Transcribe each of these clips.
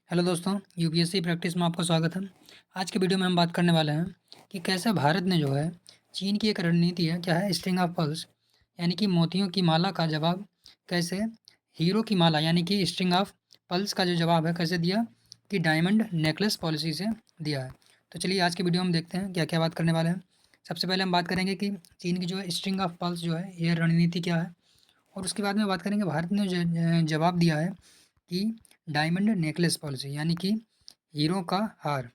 Hello दोस्तों, UPSC practice में आपका स्वागत है। आज के वीडियो में हम बात करने वाले हैं कि कैसे भारत ने जो है चीन की एक रणनीति है क्या है स्ट्रिंग ऑफ पर्ल्स यानी कि मोतियों की माला का जवाब कैसे हीरो की माला यानी कि स्ट्रिंग ऑफ पर्ल्स का जो जवाब है कैसे दिया कि डायमंड नेकलेस पॉलिसी से दिया है। तो चलिए आज के वीडियो में देखते हैं क्या क्या बात करने वाले हैं। सबसे पहले हम बात करेंगे कि चीन की जो है स्ट्रिंग ऑफ पर्ल्स जो है ये रणनीति क्या है, और उसके बाद में बात करेंगे भारत ने जवाब दिया है कि डायमंड नेकलेस पॉलिसी यानी कि हीरो का हार।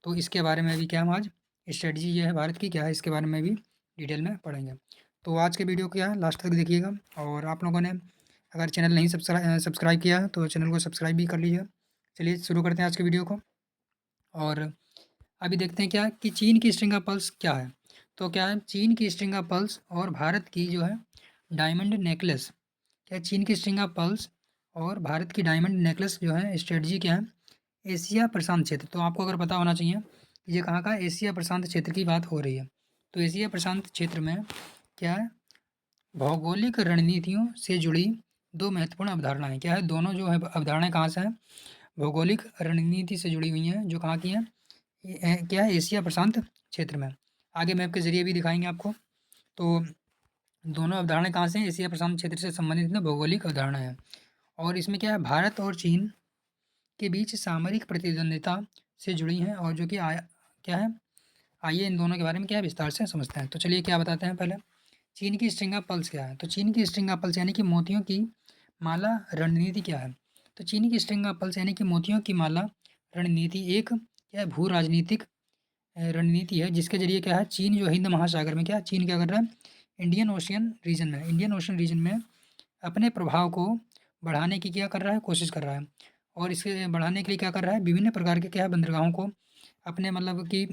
तो इसके बारे में भी क्या हम आज स्ट्रेटजी ये है भारत की क्या है इसके बारे में भी डिटेल में पढ़ेंगे। तो आज के वीडियो को क्या है लास्ट तक देखिएगा, और आप लोगों ने अगर चैनल नहीं सब्सक्राइब किया है तो चैनल को सब्सक्राइब भी कर लीजिए। चलिए शुरू करते हैं आज के वीडियो को। और अभी देखते हैं क्या कि चीन की स्ट्रिंग ऑफ पल्स क्या है। तो क्या है चीन की स्ट्रिंग ऑफ पल्स और भारत की जो है डायमंड नेकलेस, क्या चीन की स्ट्रिंग ऑफ पल्स और भारत की डायमंड नेकलेस जो है स्ट्रेटजी क्या है एशिया प्रशांत क्षेत्र। तो आपको अगर पता होना चाहिए कि ये कहाँ का एशिया प्रशांत क्षेत्र की बात हो रही है। तो एशिया प्रशांत क्षेत्र में क्या है भौगोलिक रणनीतियों से जुड़ी दो महत्वपूर्ण अवधारणाएं क्या है, दोनों जो है अवधारणाएं कहाँ से हैं भौगोलिक रणनीति से जुड़ी हुई हैं जो कहाँ की हैं क्या है एशिया प्रशांत क्षेत्र में। आगे मैप के जरिए भी दिखाएंगे आपको। तो दोनों अवधारणाएं कहाँ से हैं एशिया प्रशांत क्षेत्र से संबंधित में भौगोलिक अवधारणा है। और इसमें क्या है भारत और चीन के बीच सामरिक प्रतिद्वंदिता से जुड़ी हैं, और जो कि क्या है आइए इन दोनों के बारे में क्या है विस्तार से समझते हैं। तो चलिए क्या बताते हैं पहले चीन की स्ट्रिंग ऑफ पल्स क्या है। तो चीन की स्ट्रिंग ऑफ पल्स यानी कि मोतियों की माला रणनीति क्या है। तो चीन की स्ट्रिंग ऑफ पल्स यानी कि मोतियों की माला रणनीति एक क्या है भू राजनीतिक रणनीति है जिसके जरिए क्या है चीन जो हिंद महासागर में क्या चीन क्या कर रहा है इंडियन ओशन रीजन में अपने प्रभाव को बढ़ाने की क्या कर रहा है कोशिश कर रहा है। और इसे बढ़ाने के लिए क्या कर रहा है विभिन्न प्रकार के क्या है बंदरगाहों को अपने मतलब कि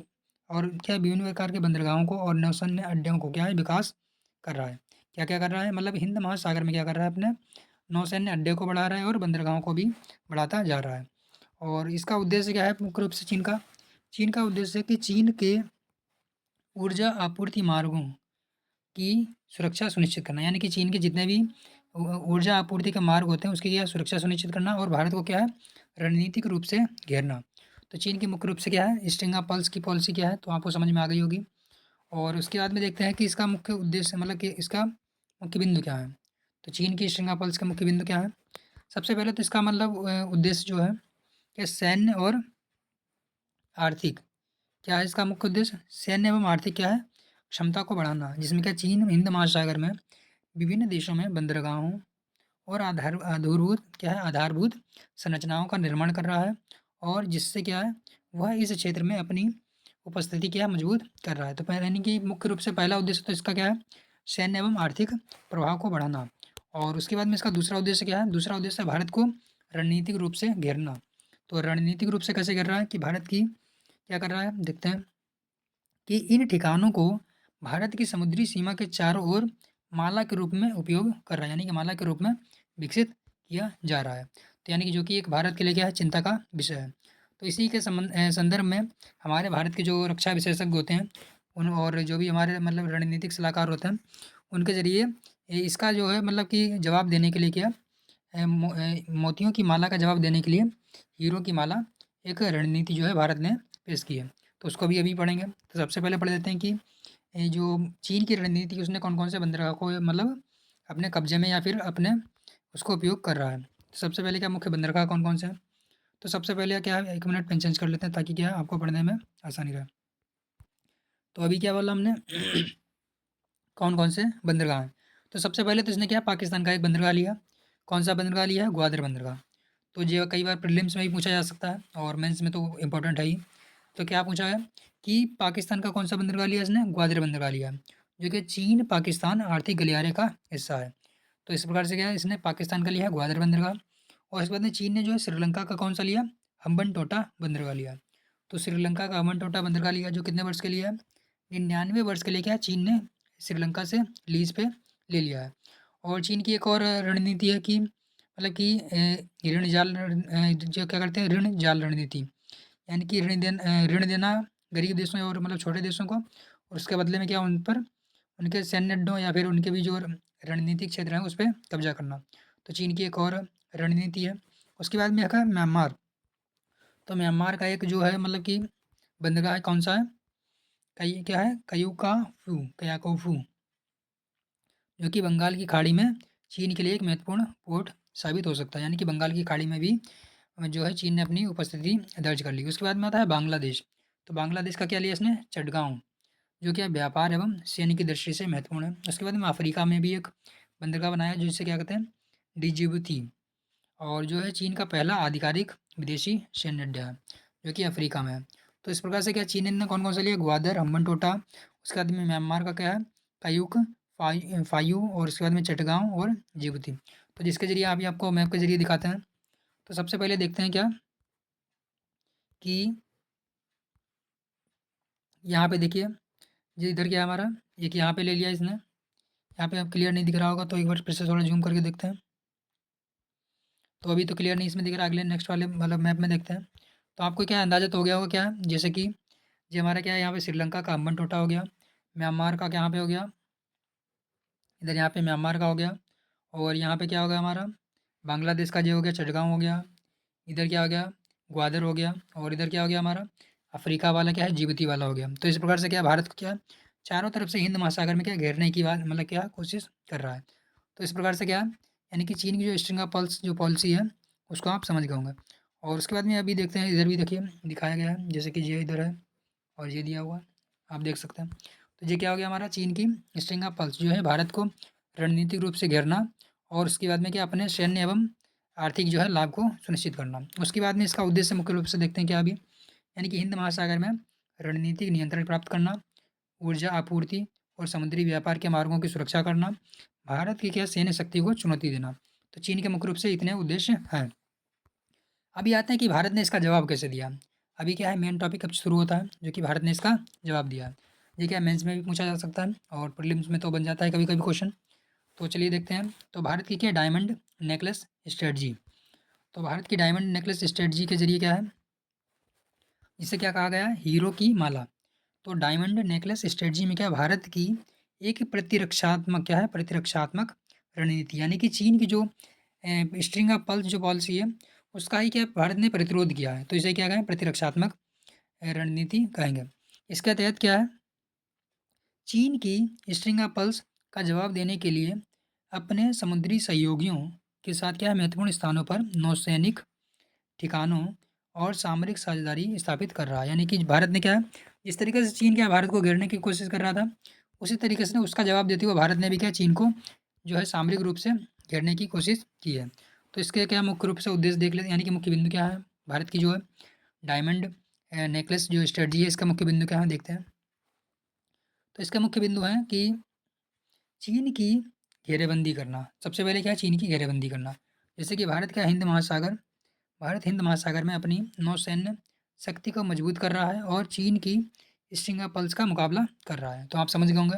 और क्या विभिन्न प्रकार के बंदरगाहों को और नौसैन्य अड्डों को क्या है विकास कर रहा है। क्या क्या कर रहा है मतलब हिंद महासागर में क्या कर रहा है अपने नौसैन्य अड्डे को बढ़ा रहा है और बंदरगाहों को भी बढ़ाता जा रहा है। और इसका उद्देश्य क्या है मुख्य रूप से चीन का उद्देश्य है कि चीन के ऊर्जा आपूर्ति मार्गों की सुरक्षा सुनिश्चित करना, यानी कि चीन के जितने भी ऊर्जा आपूर्ति के मार्ग होते हैं उसकी क्या है सुरक्षा सुनिश्चित करना, और भारत को क्या है रणनीतिक रूप से घेरना। तो चीन की मुख्य रूप से क्या है स्ट्रिंग ऑफ पल्स की पॉलिसी क्या है तो आपको समझ में आ गई होगी। और उसके बाद में देखते हैं कि इसका मुख्य उद्देश्य मतलब कि इसका मुख्य बिंदु क्या है। तो चीन की स्ट्रिंग ऑफ पल्स का मुख्य बिंदु क्या है। सबसे पहले तो इसका मतलब उद्देश्य जो है कि सैन्य और आर्थिक क्या है इसका मुख्य उद्देश्य सैन्य एवं आर्थिक क्या है क्षमता को बढ़ाना, जिसमें क्या चीन हिंद महासागर में विभिन्न देशों में बंदरगाहों और आधारभूत संरचनाओं का निर्माण कर रहा है, और जिससे क्या है वह इस क्षेत्र में अपनी उपस्थिति क्या है मजबूत कर रहा है। तो पहले यानी कि मुख्य रूप से पहला उद्देश्य तो इसका क्या है सैन्य एवं आर्थिक प्रभाव को बढ़ाना। और उसके बाद में इसका दूसरा उद्देश्य क्या है दूसरा उद्देश्य है भारत को रणनीतिक रूप से घेरना। तो रणनीतिक रूप से कैसे घेर रहा है कि भारत की क्या कर रहा है देखते हैं कि इन ठिकानों को भारत की समुद्री सीमा के चारों ओर माला के रूप में उपयोग कर रहा है, यानी कि माला के रूप में विकसित किया जा रहा है। तो यानी कि जो कि एक भारत के लिए क्या है चिंता का विषय है। तो इसी के संदर्भ में हमारे भारत के जो रक्षा विशेषज्ञ होते हैं उन और जो भी हमारे मतलब रणनीतिक सलाहकार होते हैं उनके ज़रिए इसका जो है मतलब कि जवाब देने के लिए क्या मोतियों की माला का जवाब देने के लिए हीरो की माला एक रणनीति जो है भारत ने पेश की है। तो उसको भी अभी पढ़ेंगे। तो सबसे पहले पढ़ लेते हैं कि ये जो चीन की रणनीति उसने कौन-कौन से बंदरगाह को मतलब अपने कब्ज़े में या फिर अपने उसको उपयोग कर रहा है। तो सबसे पहले क्या मुख्य बंदरगाह कौन-कौन से हैं? तो सबसे पहले क्या है 1 मिनट पेन चेंज कर लेते हैं ताकि क्या है आपको पढ़ने में आसानी रहे। तो अभी क्या बोला हमने कौन-कौन से बंदरगाह हैं। तो सबसे पहले तो इसने क्या पाकिस्तान का एक बंदरगाह लिया। कौन-सा बंदरगाह लिया है? ग्वादर बंदरगाह। तो ये कई बार प्रीलिम्स में भी पूछा जा सकता है और मेंस में तो इम्पोर्टेंट है ही। तो क्या पूछा है कि पाकिस्तान का कौन-सा बंदरगाह लिया इसने? ग्वादर बंदरगाह लिया है, जो कि चीन-पाकिस्तान आर्थिक गलियारे का हिस्सा है। तो इस प्रकार से क्या है इसने पाकिस्तान का लिया है ग्वादर बंदरगाह। और इसके बाद में चीन ने जो है श्रीलंका का कौन-सा लिया? हम्बनटोटा बंदरगाह लिया। तो श्रीलंका का हम्बनटोटा बंदरगाह लिया जो कितने वर्ष के लिए है? 99 वर्ष के लिए क्या है चीन ने श्रीलंका से लीज़ पे ले लिया है। और चीन की एक और रणनीति है कि मतलब कि जो क्या करते हैं ऋण जाल रणनीति, यानी कि ऋण देना गरीब देशों और मतलब छोटे देशों को, और उसके बदले में क्या उन पर उनके सैन्य अड्डों या फिर उनके भी जो रणनीतिक क्षेत्र हैं उस पे कब्जा करना। तो चीन की एक और रणनीति है। उसके बाद में है म्यांमार। तो म्यांमार का एक जो है मतलब कि बंदरगाह है, कौन सा है? कई क्या है, कयाकोफू, जो कि बंगाल की खाड़ी में चीन के लिए एक महत्वपूर्ण पोर्ट साबित हो सकता है। यानी कि बंगाल की खाड़ी में भी जो है चीन ने अपनी उपस्थिति दर्ज कर ली। उसके बाद में आता है बांग्लादेश। तो बांग्लादेश का क्या लिया इसने? चटगांव, जो कि व्यापार एवं सैन्य की दृष्टि से महत्वपूर्ण है। उसके बाद में अफ्रीका में भी एक बंदरगाह बनाया जिसे क्या कहते हैं? डिजिबूती, और जो है चीन का पहला आधिकारिक विदेशी सैन्य अड्डा है, जो कि अफ्रीका में है। तो इस प्रकार से क्या चीन ने कौन कौन सा लिया? ग्वादर, हम्बनटोटा, उसके बाद में म्यांमार का क्या है? कायुक, फायू, और उसके बाद में चटगांव और जिबूती। तो जिसके जरिए अभी आपको मैप के जरिए दिखाते हैं। तो सबसे पहले देखते हैं क्या कि यहाँ पे देखिए, ये इधर क्या है हमारा, एक यहाँ पे ले लिया इसने। यहाँ पे आप क्लियर नहीं दिख रहा होगा तो एक बार फिर से थोड़ा जूम करके देखते हैं। तो अभी तो क्लियर नहीं इसमें दिख रहा, अगले नेक्स्ट वाले मतलब मैप में देखते हैं। तो आपको क्या अंदाजा तो हो गया होगा क्या है? जैसे कि ये हमारा क्या है, यहाँ पे श्रीलंका का अम्बन टोटा हो गया, म्यांमार का यहाँ पे हो गया, इधर यहाँ पे म्यांमार का हो गया, और यहाँ पे क्या हो गया हमारा, बांग्लादेश का ये हो गया, चटगांव हो गया, इधर क्या हो गया, ग्वादर हो गया, और इधर क्या हो गया हमारा, अफ्रीका वाला क्या है, जिबूती वाला हो गया। तो इस प्रकार से क्या भारत को क्या चारों तरफ से हिंद महासागर में क्या घेरने की बात मतलब क्या कोशिश कर रहा है। तो इस प्रकार से क्या यानी कि चीन की जो स्ट्रिंग ऑफ पल्स जो पॉलिसी है उसको आप समझ गए होंगे। और उसके बाद में अभी देखते हैं, इधर भी देखिए दिखाया गया है, जैसे कि ये इधर है और ये दिया हुआ है, आप देख सकते हैं। तो ये क्या हो गया हमारा, चीन की स्ट्रिंग ऑफ पल्स जो है भारत को रणनीतिक रूप से घेरना, और उसके बाद में क्या अपने सैन्य एवं आर्थिक जो है लाभ को सुनिश्चित करना। उसके बाद में इसका उद्देश्य मुख्य रूप से देखते हैं क्या अभी, यानी कि हिंद महासागर में रणनीतिक नियंत्रण प्राप्त करना, ऊर्जा आपूर्ति और समुद्री व्यापार के मार्गों की सुरक्षा करना, भारत की क्या सैन्य शक्ति को चुनौती देना। तो चीन के मुख्य रूप से इतने उद्देश्य हैं। अभी आते हैं कि भारत ने इसका जवाब कैसे दिया। अभी क्या है, मेन टॉपिक अब शुरू होता है, जो कि भारत ने इसका जवाब दिया है। ये क्या मेंस में भी पूछा जा सकता है और प्रीलिम्स में तो बन जाता है कभी कभी क्वेश्चन। तो चलिए देखते हैं। तो भारत की क्या डायमंड नेकलेस स्ट्रेटजी। तो भारत की डायमंड नेकलेस स्ट्रेटजी के जरिए क्या है, इसे क्या कहा गया है, हीरो की माला। तो डायमंड नेकलेस स्ट्रेटजी में क्या भारत की एक प्रतिरक्षात्मक क्या है, प्रतिरक्षात्मक रणनीति, यानी कि चीन की जो स्ट्रिंग ऑफ पल्स जो पॉलिसी है उसका ही क्या भारत ने प्रतिरोध किया है। तो इसे क्या कहें, प्रतिरक्षात्मक रणनीति कहेंगे। इसके तहत क्या है, चीन की स्ट्रिंग ऑफ पल्स का जवाब देने के लिए अपने समुद्री सहयोगियों के साथ क्या है, महत्वपूर्ण स्थानों पर नौसैनिक ठिकानों और सामरिक साझेदारी स्थापित कर रहा है। यानी कि भारत ने क्या है, जिस तरीके से चीन क्या भारत को घेरने की कोशिश कर रहा था, उसी तरीके से उसका जवाब देते हुए भारत ने भी क्या चीन को जो है सामरिक रूप से घेरने की कोशिश की है। तो इसके क्या मुख्य रूप से उद्देश्य देख लेते हैं, यानी कि मुख्य बिंदु क्या है भारत की जो है डायमंड नेकलेस जो स्ट्रेटजी है, इसका मुख्य बिंदु क्या है देखते हैं। तो इसका मुख्य बिंदु है कि चीन की घेरेबंदी करना। सबसे पहले क्या है, चीन की घेरेबंदी करना। जैसे कि भारत हिंद महासागर में अपनी नौसैन्य शक्ति को मजबूत कर रहा है और चीन की स्ट्रिंग ऑफ पल्स का मुकाबला कर रहा है। तो आप समझ गए होंगे।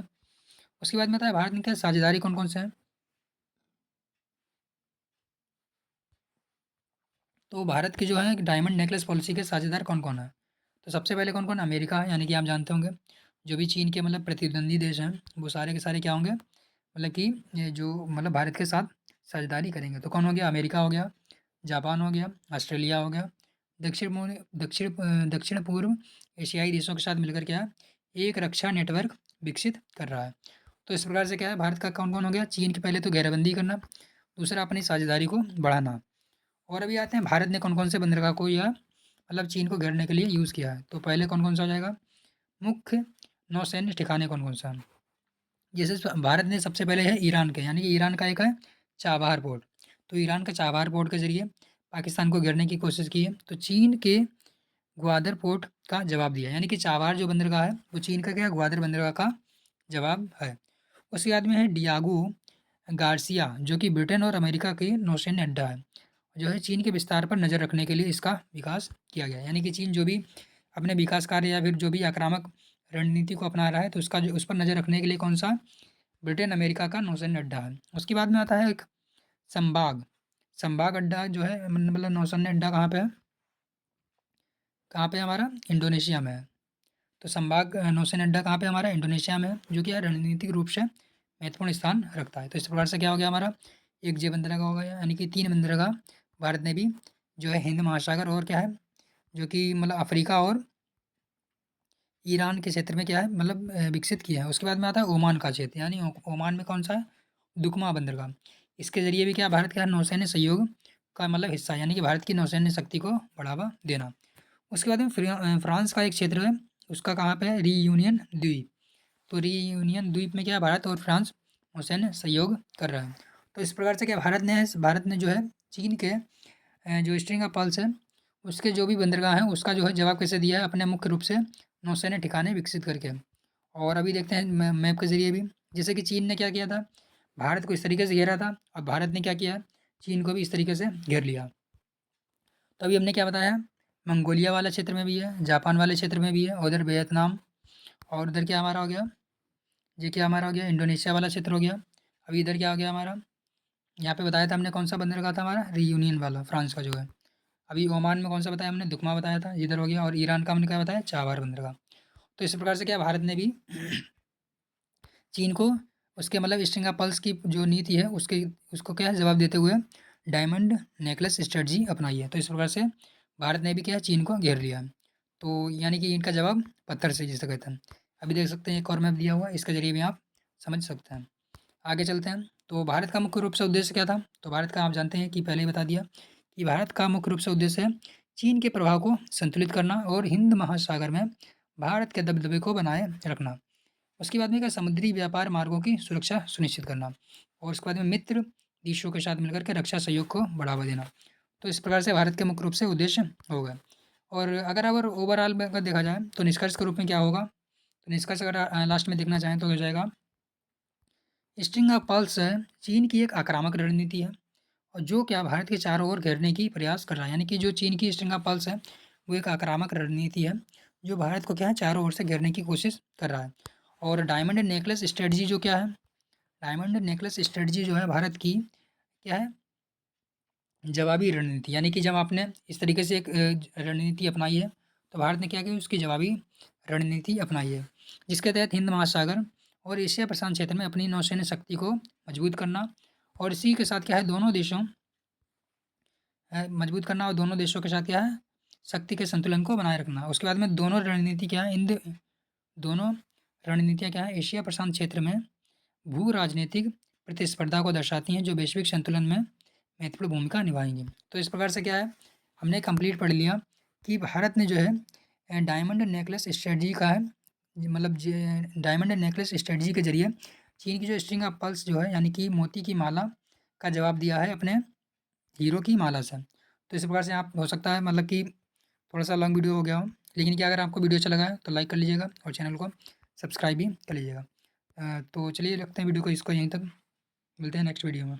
उसके बाद में आता है भारत में क्या साझेदारी कौन कौन से हैं। तो भारत की जो है डायमंड नेकलेस पॉलिसी के साझेदार कौन कौन है। तो सबसे पहले कौन कौन, अमेरिका है, यानी कि आप जानते होंगे जो भी चीन के मतलब प्रतिद्वंदी देश हैं वो सारे के सारे क्या होंगे, मतलब कि ये जो मतलब भारत के साथ साझेदारी करेंगे। तो कौन हो गया, अमेरिका हो गया, जापान हो गया, ऑस्ट्रेलिया हो गया, दक्षिण पूर्व एशियाई देशों के साथ मिलकर क्या है, एक रक्षा नेटवर्क विकसित कर रहा है। तो इस प्रकार से क्या है, भारत का कौन कौन हो गया, चीन की पहले तो घेराबंदी करना, दूसरा अपनी साझेदारी को बढ़ाना। और अभी आते हैं भारत ने कौन कौन से बंदरगाह को या मतलब चीन को घेरने के लिए यूज़ किया है। तो पहले कौन कौन सा हो जाएगा, मुख्य नौसैन्य ठिकाने कौन कौन सा है। जैसे भारत ने सबसे पहले है ईरान के, यानी कि ईरान का एक है चाबहार पोर्ट। तो ईरान का चाबहार पोर्ट के जरिए पाकिस्तान को घेरने की कोशिश की है। तो चीन के ग्वादर पोर्ट का जवाब दिया, यानी कि चाबहार जो बंदरगाह है वो चीन का क्या, ग्वादर बंदरगाह का जवाब है। उसके बाद में है डियागो गार्सिया, जो कि ब्रिटेन और अमेरिका की नौसैन्य अड्डा है, जो है चीन के विस्तार पर नज़र रखने के लिए इसका विकास किया गया। यानी कि चीन जो भी अपने विकास कार्य या फिर जो भी आक्रामक रणनीति को अपना रहा है तो उसका जो उस पर नज़र रखने के लिए कौन सा, ब्रिटेन अमेरिका का नौसैन्य अड्डा है। उसके बाद में आता है एक संबाग, संबाग अड्डा जो है मतलब नौसैन्य अड्डा कहाँ पे है, कहाँ पे है हमारा, इंडोनेशिया में है। तो संबाग नौसैन्य अड्डा कहाँ पे हमारा, इंडोनेशिया में है, जो कि रणनीतिक रूप से महत्वपूर्ण स्थान रखता है। तो इस प्रकार से क्या हो गया हमारा, एक जे बंदरगाह हो गया, यानी कि 3 बंदरगाह भारत ने भी जो है हिंद महासागर और क्या है जो कि मतलब अफ्रीका और ईरान के क्षेत्र में क्या है मतलब विकसित किया है। उसके बाद में आता है ओमान का क्षेत्र, यानी ओमान में कौन सा है, दुकमा बंदरगाह। इसके ज़रिए भी क्या भारत का नौसैन्य सहयोग का मतलब हिस्सा है, यानी कि भारत की नौसैन्य शक्ति को बढ़ावा देना। उसके बाद में फ्रांस का एक क्षेत्र है, उसका कहाँ पे है, रीयूनियन द्वीप। तो रीयूनियन द्वीप में क्या है, भारत और फ्रांस नौसैन्य सहयोग कर रहा है। तो इस प्रकार से क्या भारत ने जो है चीन के जो स्ट्रिंग ऑफ पर्ल्स है उसके जो भी बंदरगाह हैं उसका जो है जवाब कैसे दिया है, अपने मुख्य रूप से नौसैन्य ठिकाने विकसित करके। और अभी देखते हैं मैप के ज़रिए भी, जैसे कि चीन ने क्या किया था, भारत को इस तरीके से घेरा था, और भारत ने क्या किया, चीन को भी इस तरीके से घेर लिया। तो अभी हमने क्या बताया, मंगोलिया वाला क्षेत्र में भी है, जापान वाले क्षेत्र में भी है, उधर वियतनाम, और उधर क्या हमारा हो गया, ये क्या हमारा हो गया, इंडोनेशिया वाला क्षेत्र हो गया। अभी इधर क्या हो गया हमारा, यहाँ पे बताया था हमने कौन सा बंदरगाह था हमारा, रीयूनियन वाला, फ्रांस का जो है। अभी ओमान में कौन सा बताया हमने, दुकमा बताया था, इधर हो गया। और ईरान का हमने क्या बताया, चाबार बंदरगाह। तो इस प्रकार से क्या भारत ने भी चीन को उसके मतलब स्ट्रिंग ऑफ पर्ल्स की जो नीति है उसके उसको क्या है जवाब देते हुए डायमंड नेकलेस स्ट्रेटजी अपनाई है। तो इस प्रकार से भारत ने भी क्या है चीन को घेर लिया है। तो यानी कि इनका जवाब पत्थर से जिसे कहते हैं। अभी देख सकते हैं एक और मैप दिया हुआ है, इसके जरिए भी आप समझ सकते हैं। आगे चलते हैं। तो भारत का मुख्य रूप से उद्देश्य क्या था, तो भारत का आप जानते हैं कि पहले ही बता दिया कि भारत का मुख्य रूप से उद्देश्य है चीन के प्रभाव को संतुलित करना और हिंद महासागर में भारत के दबदबे को बनाए रखना। उसके बाद में क्या, समुद्री व्यापार मार्गों की सुरक्षा सुनिश्चित करना, और उसके बाद में मित्र देशों के साथ मिलकर के रक्षा सहयोग को बढ़ावा देना। तो इस प्रकार से भारत के मुख्य रूप से उद्देश्य हो गए। और अगर ओवरऑल में अगर देखा जाए तो निष्कर्ष के रूप में क्या होगा, तो निष्कर्ष अगर लास्ट में देखना चाहें तो हो जाएगा, स्ट्रिंग ऑफ पर्ल्स है चीन की एक आक्रामक रणनीति है, और जो क्या भारत के चारों ओर घेरने की प्रयास कर रहा है। यानी कि जो चीन की स्ट्रिंग ऑफ पर्ल्स है वो एक आक्रामक रणनीति है जो भारत को क्या है चारों ओर से घेरने की कोशिश कर रहा है। और डायमंड नेकलेस स्ट्रेटजी जो क्या है, डायमंड नेकलेस स्ट्रेटजी जो है भारत की क्या है, जवाबी रणनीति। यानी कि जब आपने इस तरीके से एक रणनीति अपनाई है तो भारत ने क्या किया, उसकी जवाबी रणनीति अपनाई है, जिसके तहत हिंद महासागर और एशिया प्रशांत क्षेत्र में अपनी नौसैन्य शक्ति को मजबूत करना, और इसी के साथ क्या है दोनों देशों मजबूत करना, और दोनों देशों के साथ क्या है शक्ति के संतुलन को बनाए रखना। उसके बाद में दोनों रणनीति क्या है, दोनों रणनीतियाँ क्या है एशिया प्रशांत क्षेत्र में भू राजनीतिक प्रतिस्पर्धा को दर्शाती हैं जो वैश्विक संतुलन में महत्वपूर्ण भूमिका निभाएंगी। तो इस प्रकार से क्या है, हमने कंप्लीट पढ़ लिया कि भारत ने जो है डायमंड नेकलेस स्ट्रेटजी का है, मतलब डायमंड नेकलेस स्ट्रेटजी के जरिए चीन की जो स्ट्रिंग ऑफ पर्ल्स जो है यानी कि मोती की माला का जवाब दिया है अपने हीरो की माला से। तो इस प्रकार से आप हो सकता है मतलब कि थोड़ा सा लॉन्ग वीडियो हो गया हो, लेकिन क्या अगर आपको वीडियो अच्छा लगा है तो लाइक कर लीजिएगा और चैनल को सब्सक्राइब भी कर लीजिएगा। तो चलिए रखते हैं वीडियो को इसको यहीं तक, मिलते हैं नेक्स्ट वीडियो में।